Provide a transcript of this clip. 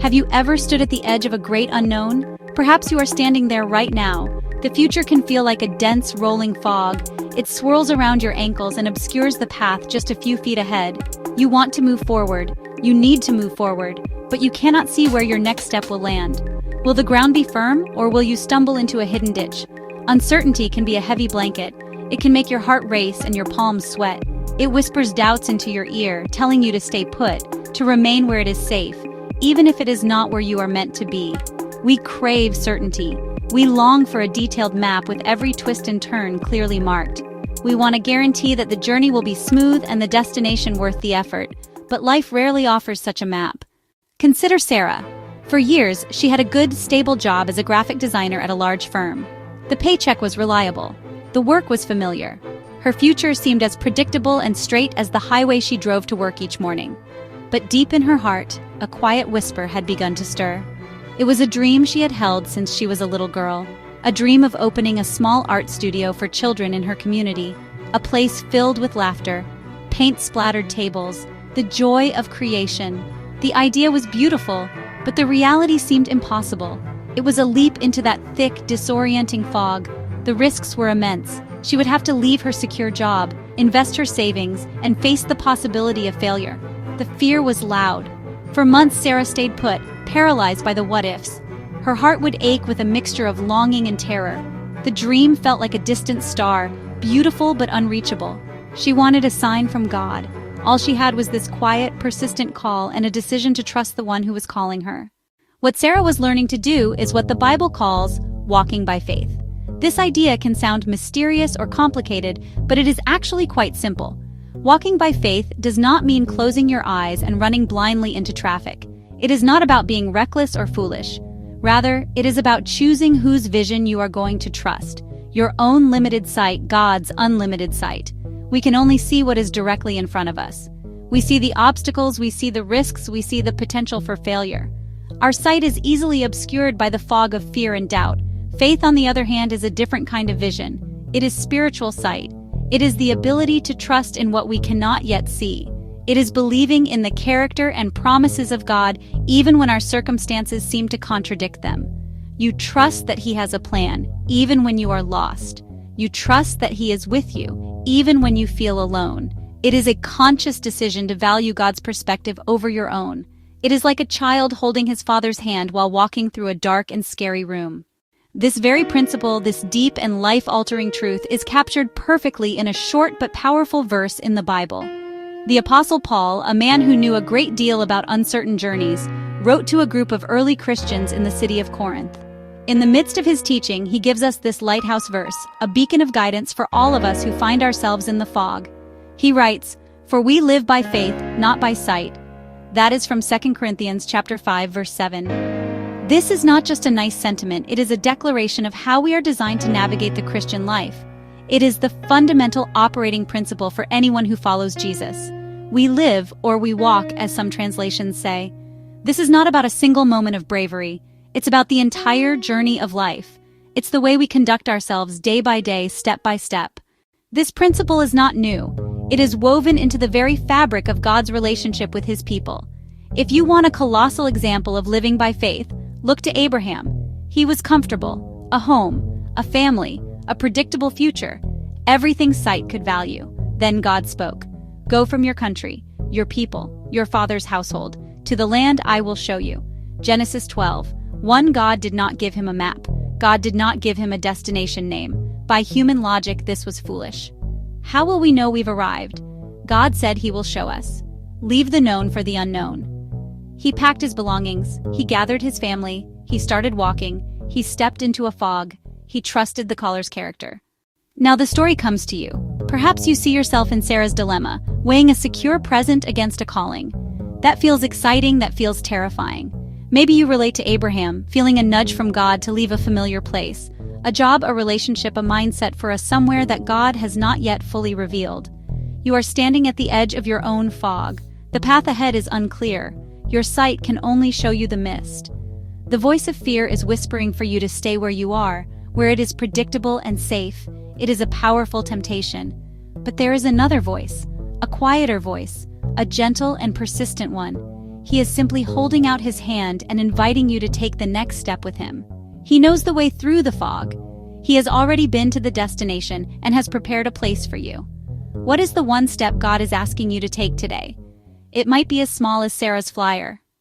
Have you ever stood at the edge of a great unknown? Perhaps you are standing there right now. The future can feel like a dense, rolling fog. It swirls around your ankles and obscures the path just a few feet ahead. You want to move forward. You need to move forward, but you cannot see where your next step will land. Will the ground be firm, or will you stumble into a hidden ditch? Uncertainty can be a heavy blanket. It can make your heart race and your palms sweat. It whispers doubts into your ear, telling you to stay put, to remain where it is safe, even if it is not where you are meant to be. We crave certainty. We long for a detailed map with every twist and turn clearly marked. We want a guarantee that the journey will be smooth and the destination worth the effort, but life rarely offers such a map. Consider Sarah. For years, she had a good, stable job as a graphic designer at a large firm. The paycheck was reliable. The work was familiar. Her future seemed as predictable and straight as the highway she drove to work each morning. But deep in her heart, a quiet whisper had begun to stir. It was a dream she had held since she was a little girl, a dream of opening a small art studio for children in her community, a place filled with laughter, paint-splattered tables, the joy of creation. The idea was beautiful, but the reality seemed impossible. It was a leap into that thick, disorienting fog. The risks were immense. She would have to leave her secure job, invest her savings, and face the possibility of failure. The fear was loud. For months, Sarah stayed put, paralyzed by the what-ifs. Her heart would ache with a mixture of longing and terror. The dream felt like a distant star, beautiful but unreachable. She wanted a sign from God. All she had was this quiet, persistent call and a decision to trust the one who was calling her. What Sarah was learning to do is what the Bible calls walking by faith. This idea can sound mysterious or complicated, but it is actually quite simple. Walking by faith does not mean closing your eyes and running blindly into traffic. It is not about being reckless or foolish. Rather, it is about choosing whose vision you are going to trust. Your own limited sight, God's unlimited sight. We can only see what is directly in front of us. We see the obstacles, we see the risks, we see the potential for failure. Our sight is easily obscured by the fog of fear and doubt. Faith, on the other hand, is a different kind of vision. It is spiritual sight. It is the ability to trust in what we cannot yet see. It is believing in the character and promises of God even when our circumstances seem to contradict them. You trust that He has a plan, even when you are lost. You trust that He is with you, even when you feel alone. It is a conscious decision to value God's perspective over your own. It is like a child holding his father's hand while walking through a dark and scary room. This very principle, this deep and life-altering truth, is captured perfectly in a short but powerful verse in the Bible. The Apostle Paul, a man who knew a great deal about uncertain journeys, wrote to a group of early Christians in the city of Corinth. In the midst of his teaching, he gives us this lighthouse verse, a beacon of guidance for all of us who find ourselves in the fog. He writes, "For we live by faith, not by sight." That is from 2 Corinthians chapter 5, verse 7. This is not just a nice sentiment, it is a declaration of how we are designed to navigate the Christian life. It is the fundamental operating principle for anyone who follows Jesus. We live, or we walk, as some translations say. This is not about a single moment of bravery. It's about the entire journey of life. It's the way we conduct ourselves day by day, step by step. This principle is not new. It is woven into the very fabric of God's relationship with His people. If you want a colossal example of living by faith, look to Abraham. He was comfortable, a home, a family, a predictable future, everything sight could value. Then God spoke. "Go from your country, your people, your father's household, to the land I will show you." Genesis 12. God did not give him a map. God did not give him a destination name. By human logic, this was foolish. How will we know we've arrived? God said He will show us. Leave the known for the unknown. He packed his belongings, he gathered his family, he started walking, he stepped into a fog, he trusted the caller's character. Now the story comes to you. Perhaps you see yourself in Sarah's dilemma, weighing a secure present against a calling. That feels exciting, that feels terrifying. Maybe you relate to Abraham, feeling a nudge from God to leave a familiar place, a job, a relationship, a mindset for a somewhere that God has not yet fully revealed. You are standing at the edge of your own fog. The path ahead is unclear. Your sight can only show you the mist. The voice of fear is whispering for you to stay where you are, where it is predictable and safe. It is a powerful temptation. But there is another voice, a quieter voice, a gentle and persistent one. He is simply holding out his hand and inviting you to take the next step with him. He knows the way through the fog. He has already been to the destination and has prepared a place for you. What is the one step God is asking you to take today? It might be as small as Sarah's flyer,